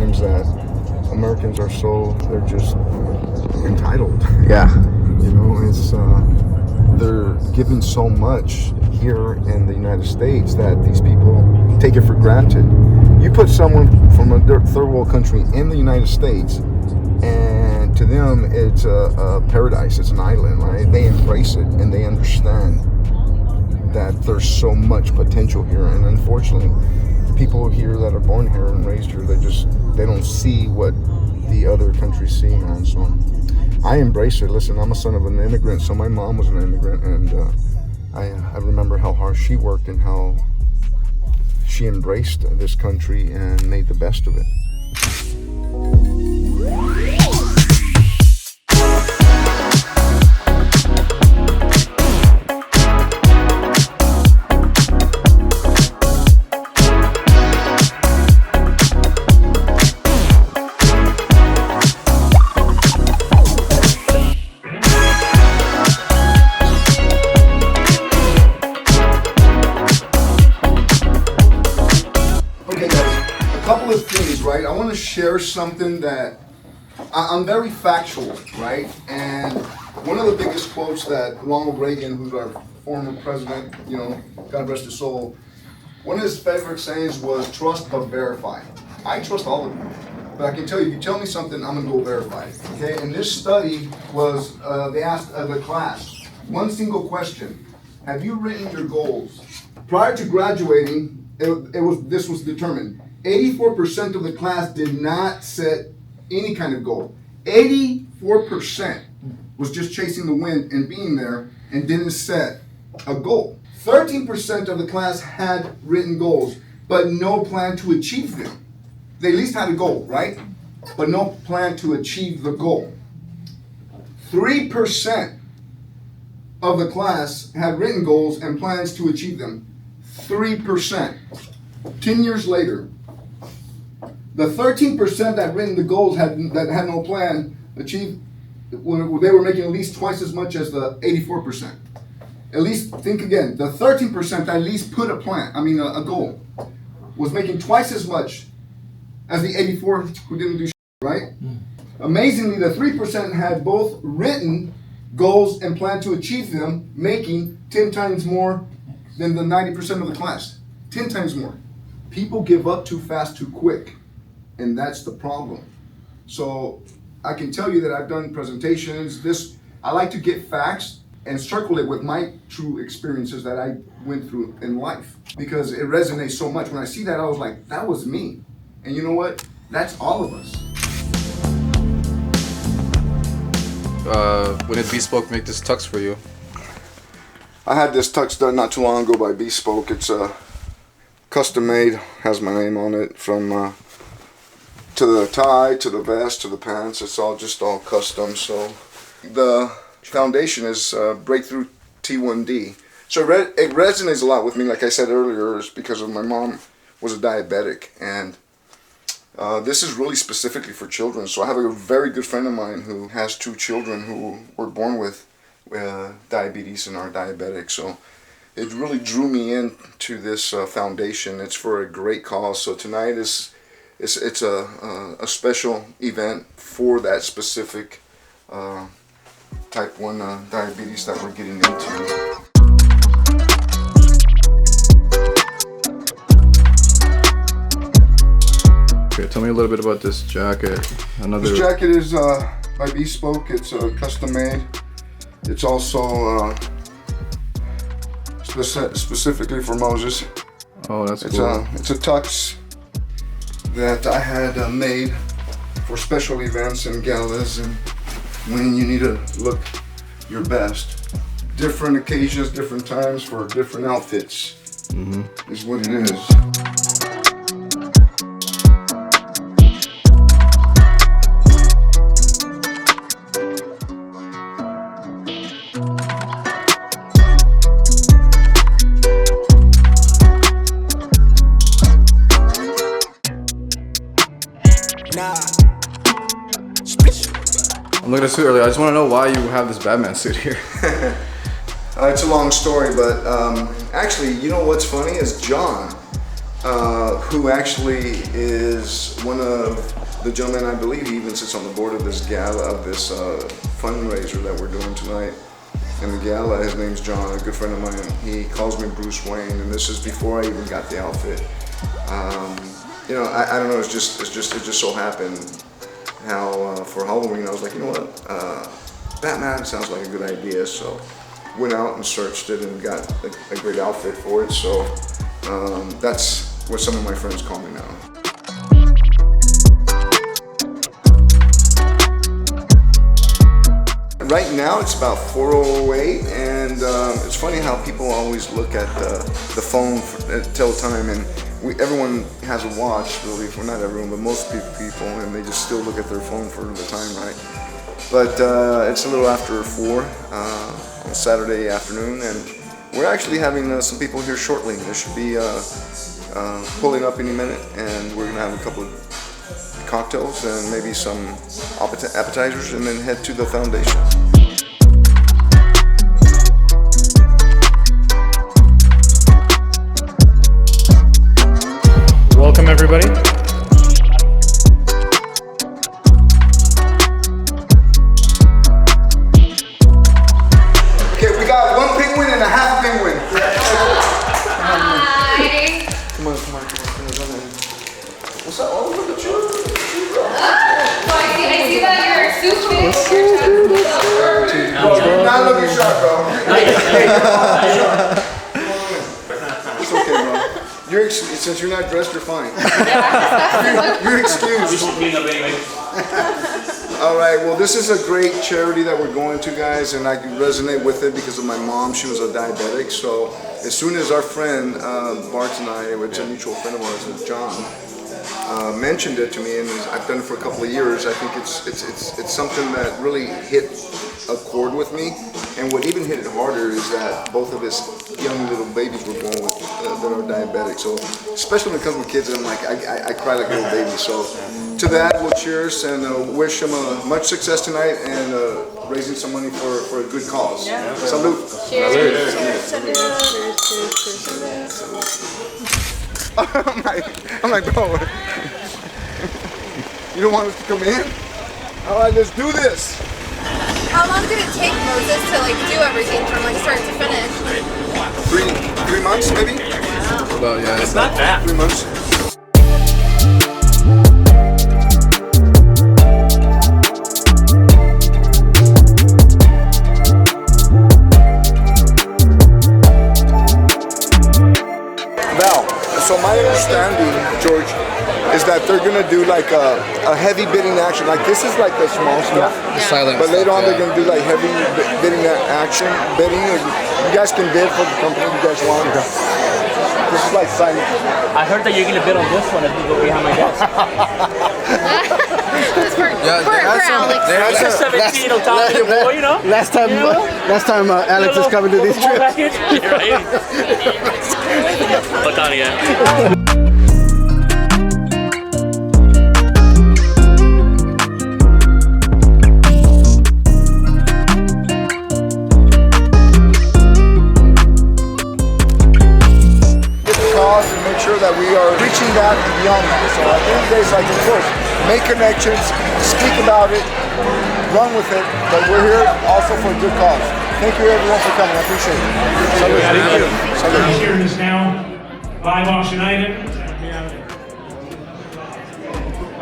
times that Americans are they're just entitled. Yeah. You know, they're given so much here in the United States that these people take it for granted. You put someone from a third world country in the United States, and to them it's a paradise, it's an island, right? They embrace it and they understand that there's so much potential here. And unfortunately, people here that are born here and raised here, they don't see what the other countries see, man. So I embrace it. Listen, I'm a son of an immigrant, so my mom was an immigrant, and I remember how hard she worked and how she embraced this country and made the best of it. Right, I want to share something that I'm very factual, right? And one of the biggest quotes that Ronald Reagan, who's our former president, you know, God rest his soul, one of his favorite sayings was trust but verify. I trust all of you, but I can tell you, if you tell me something, I'm gonna go verify it. Okay, and this study was, they asked the class one single question: have you written your goals? Prior to graduating, this was determined. 84% of the class did not set any kind of goal. 84% was just chasing the wind and being there and didn't set a goal. 13% of the class had written goals, but no plan to achieve them. They at least had a goal, right? But no plan to achieve the goal. 3% of the class had written goals and plans to achieve them. 3%. 10 years later, the 13% that written the goals that had no plan achieved, they were making at least twice as much as the 84%. At least, think again, the 13% that at least put a goal, was making twice as much as the 84 who didn't do shit, right? Amazingly, the 3% had both written goals and planned to achieve them, making 10 times more than the 90% of the class. 10 times more. People give up too fast, too quick. And that's the problem. So I can tell you that I've done presentations. I like to get facts and circle it with my true experiences that I went through in life, because it resonates so much. When I see that, I was like, that was me. And you know what? That's all of us. When did Bespoke make this tux for you? I had this tux done not too long ago by Bespoke. It's custom made, has my name on it, from to the tie, to the vest, to the pants. It's all custom. So the foundation is Breakthrough T1D. So it resonates a lot with me. Like I said earlier, it's because of my mom was a diabetic, and this is really specifically for children. So I have a very good friend of mine who has 2 children who were born with diabetes and are diabetic. So it really drew me into this foundation. It's for a great cause. So tonight it's a special event for that specific type 1 diabetes that we're getting into. Okay, tell me a little bit about this jacket. This jacket is by Bespoke. It's custom made. It's also specifically for Moses. Oh, that's cool. It's a tux that I had made for special events and galas, and when you need to look your best. Different occasions, different times for different outfits is what it is. I'm looking at the suit earlier. I just want to know why you have this Batman suit here. It's a long story, but actually, you know what's funny is John who actually is one of the gentlemen, I believe he even sits on the board of this gala, of this fundraiser that we're doing tonight. And the gala, his name's John, a good friend of mine. He calls me Bruce Wayne, and this is before I even got the outfit. You know, I don't know. It just so happened how for Halloween I was like, you know what, Batman sounds like a good idea. So went out and searched it and got a great outfit for it. So that's what some of my friends call me now. Right now it's about 4:08, and it's funny how people always look at the phone tell time, and everyone has a watch, really, well, not everyone, but most people, and they just still look at their phone for the time, right? But it's a little after 4 on Saturday afternoon, and we're actually having some people here shortly. There should be pulling up any minute, and we're gonna have a couple of cocktails and maybe some appetizers, and then head to the foundation. Welcome, everybody. Okay, we got one penguin and a half penguin. Hi. Come on. What's up? Oh, look at you. I see that you're soup. You're not looking sharp, bro. It's okay, bro. Since you're not dressed, you're fine. You're excused. All right, well, this is a great charity that we're going to, guys, and I can resonate with it because of my mom. She was a diabetic, so as soon as our friend Bart and I, which is a mutual friend of ours, John, mentioned it to me, and I've done it for a couple of years. I think it's something that really hit a chord with me, and what even hit it harder is that both of his young little babies were born with that are diabetic. So especially when it comes with kids, I'm like I cry like a little baby. So to that, we'll cheers and wish him much success tonight and raising some money for a good cause. Yeah. Salute. Cheers. I'm like, bro, you don't want us to come in? All right, let's do this. How long did it take Moses to do everything from start to finish? 3 months, maybe? Well, yeah, It's not bad. 3 months. So my understanding, George, is that they're gonna do a heavy bidding action. Like this is like the small stuff. silent. But later on stuff, they're gonna do heavy bidding action, bidding. You guys can bid for the company you guys want. This is like silent. I heard that you're gonna bid on this one if you go behind my desk. For Alex. That's a 17 on top of your boy, you know? Last time Alex is coming to these trips. You're right. Batania. Cause and make sure that we are reaching that and beyond that. So at the end of the day, it's of course, make connections, speak about it, run with it, but we're here also for a good cause. Thank you everyone for coming, I appreciate it. He's here this now, live auction item.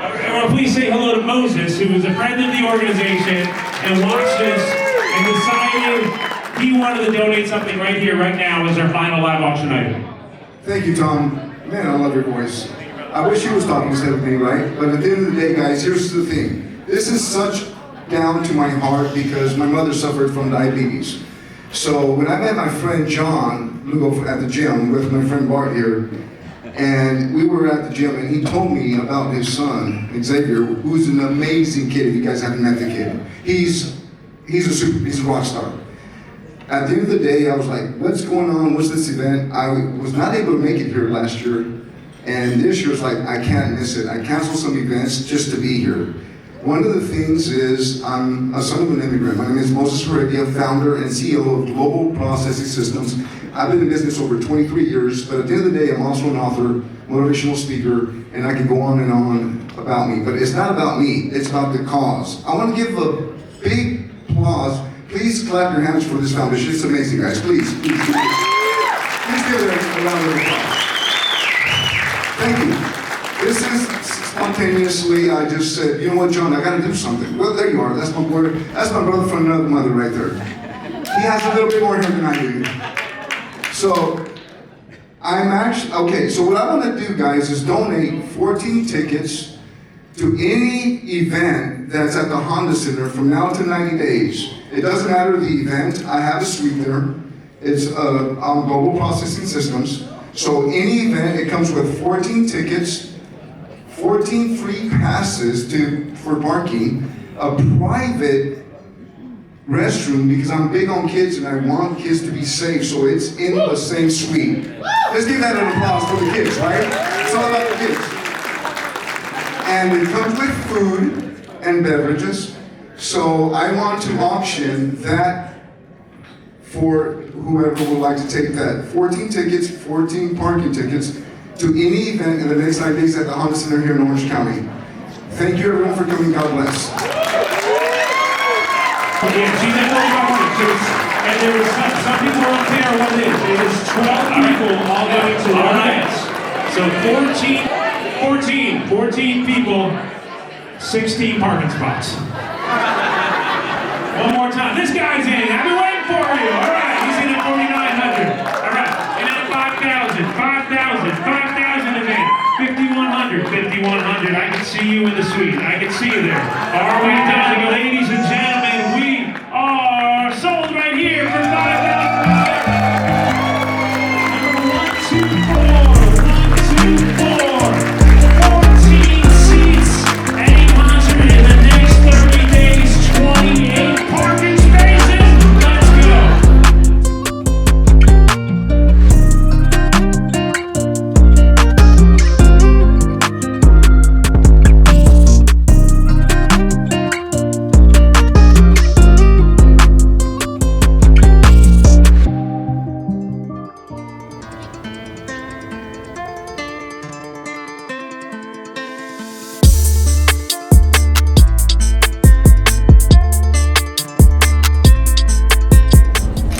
Everyone please say hello to Moses, who is a friend of the organization and watched this and decided he wanted to donate something right here, right now as our final live auction item. Thank you, Tom. Man, I love your voice. I wish you was talking instead of me, right? But at the end of the day, guys, here's the thing. This is such down to my heart because my mother suffered from diabetes. So when I met my friend John Lugo at the gym with my friend Bart here, and we were at the gym and he told me about his son, Xavier, who's an amazing kid if you guys haven't met the kid. He's a rock star. At the end of the day, I was like, what's going on? What's this event? I was not able to make it here last year. And this year was like, I can't miss it. I canceled some events just to be here. One of the things is I'm a son of an immigrant. My name is Moses Heredia, founder and CEO of Global Processing Systems. I've been in business over 23 years, but at the end of the day, I'm also an author, motivational speaker, and I can go on and on about me. But it's not about me, it's about the cause. I want to give a big applause. Please clap your hands for this foundation. It's amazing, guys. Please. Please give it a round of applause. Thank you. This is spontaneously, I just said, you know what, John, I gotta do something. Well, there you are. That's my brother. That's my brother from another mother right there. He has a little bit more hair than I do. So, I'm actually, okay, so what I wanna do, guys, is donate 14 tickets to any event that's at the Honda Center from now to 90 days. It doesn't matter the event, I have a suite there. It's on Global Processing Systems. So any event, it comes with 14 tickets, 14 free passes for parking, a private restroom, because I'm big on kids and I want kids to be safe, so it's in the same suite. Let's give that an applause for the kids, right? It's all about the kids. And it comes with food and beverages, so I want to auction that for whoever would like to take that. 14 tickets, 14 parking tickets to any event in the next 9 days at the Honda Center here in Orange County. Thank you everyone for coming, God bless. Okay, see that and there was some people were unclear what it is. It is 12 people all going to one event. So 14 people, 16 parking spots. One more time. This guy's in. I've been waiting for you. All right, he's in at 4,900. All right, and then 5,000 event. 5,100. I can see you in the suite. I can see you there. All right, darling, ladies and gentlemen, we are sold right here for 5,000. Number 14 seats, 800 in the next 30 days, 28 parking spaces. Let's go.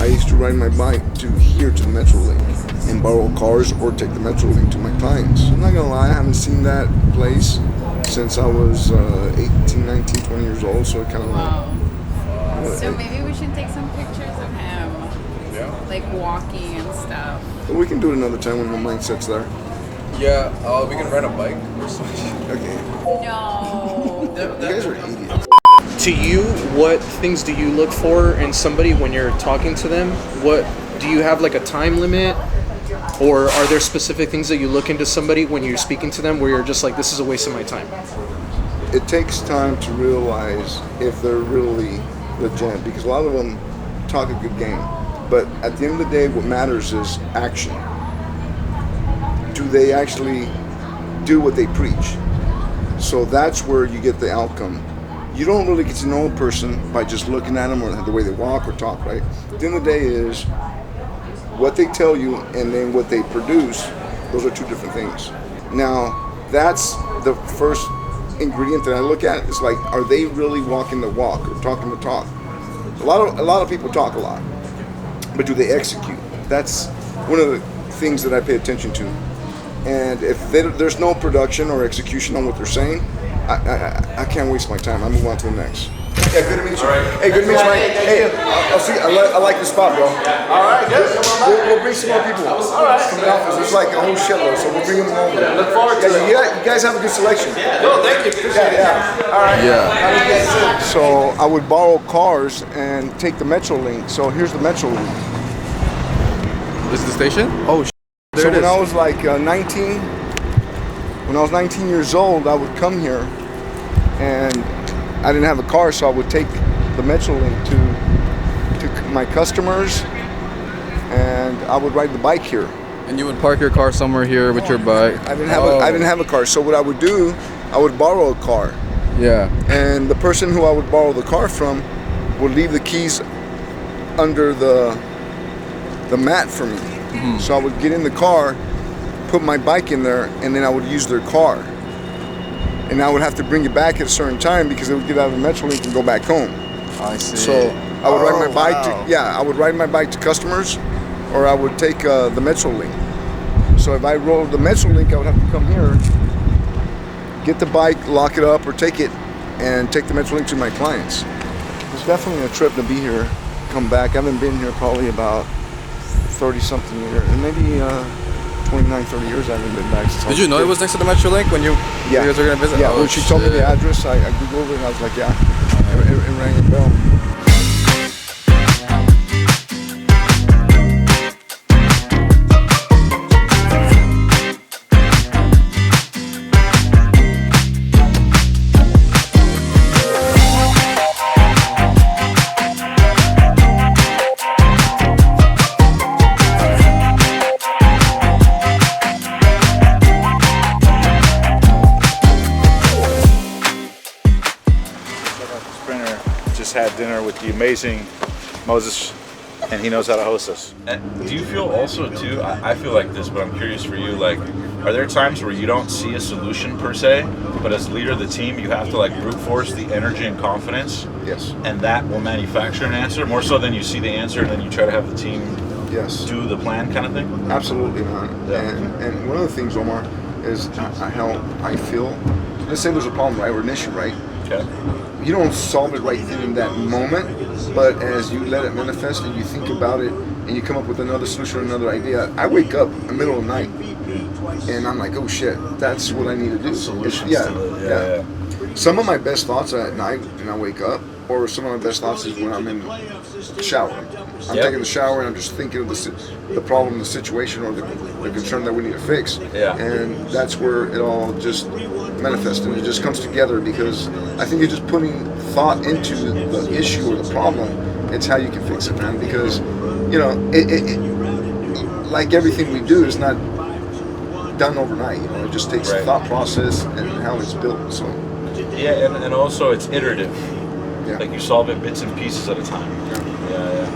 I used to ride my bike to here to the Metrolink and borrow cars or take the Metrolink to my clients. I'm not gonna lie, I haven't seen that place since I was 18, 19, 20 years old, so it kind of So maybe we should take some pictures of him, like walking and stuff. we can do it another time when my mindset's there. Yeah, we can rent a bike or something. Okay. No. You guys are idiots. To you, what things do you look for in somebody when you're talking to them? What do you have, like a time limit, or are there specific things that you look into somebody when you're speaking to them where you're just like, this is a waste of my time? It takes time to realize if they're really legit, because a lot of them talk a good game, but at the end of the day, what matters is action. Do they actually do what they preach? So that's where you get the outcome. You don't really get to know a person by just looking at them or the way they walk or talk, right? At the end of the day is what they tell you and then what they produce. Those are two different things. Now, that's the first ingredient that I look at. It's like, are they really walking the walk or talking the talk? A lot of people talk a lot, but do they execute? That's one of the things that I pay attention to. And if there's no production or execution on what they're saying, I can't waste my time. I move on to the next. Yeah, good to meet you. Right. Hey, good to meet you, man. Hey, I'll see. I like the spot, bro. All right, good. We'll bring some more people. All right. From the office. It's like a whole shitload, so we'll bring them over. Yeah, look forward to it. Yeah, you guys have a good selection. No, thank you. Appreciate it. All right. Yeah. So I would borrow cars and take the Metrolink. So here's the Metrolink. This is the station? Oh, there So it when is. I was like 19 years old, I would come here, and I didn't have a car, so I would take the Metrolink to my customers, and I would ride the bike here. And you would park your car somewhere here with your bike. I didn't have a car, so what I would do, I would borrow a car, Yeah. And the person who I would borrow the car from would leave the keys under the mat for me. So I would get in the car, put my bike in there, and then I would use their car. And I would have to bring it back at a certain time because it would get out of the Metrolink and go back home. I see. So I would ride my bike wow. I would ride my bike to customers, or I would take the Metrolink. So if I rode the Metrolink, I would have to come here, get the bike, lock it up, or take it, and take the Metrolink to my clients. It's definitely a trip to be here, come back. I haven't been here probably about 30-something years, and maybe 29, 30 years I haven't been back. Since Did you know it was next to the Metrolink when you guys were gonna visit? Yeah, Oh, when she told me the shit. address, I Googled it and I was like, yeah, it rang a bell. Just had dinner with the amazing Moses, and he knows how to host us. And do you feel also too, I feel like this, but I'm curious for you, like, are there times where you don't see a solution per se, but as leader of the team, you have to like brute force the energy and confidence? Yes. And that will manufacture an answer, more so than you see the answer and then you try to have the team do the plan kind of thing? Absolutely, man. Yeah. And one of the things, Omar, is how I feel. Let's say there's a problem, right, or an issue, right? Okay. You don't solve it right then in that moment, but as you let it manifest and you think about it and you come up with another solution or another idea, I wake up in the middle of the night and I'm like, oh shit, that's what I need to do. Solutions Yeah. to it. Yeah. Some of my best thoughts are at night and I wake up, or some of my best thoughts is when I'm in the shower. I'm taking the shower and I'm just thinking of the problem, the situation, or the concern that we need to fix. Yeah. And that's where it all just manifests and it just comes together, because I think you're just putting thought into the issue or the problem. It's how you can fix it, man. Because, you know, it like everything we do is not done overnight. You know, it just takes the thought process and how it's built. So. Yeah, and also it's iterative. Yeah. Like you solve it bits and pieces at a time. Yeah.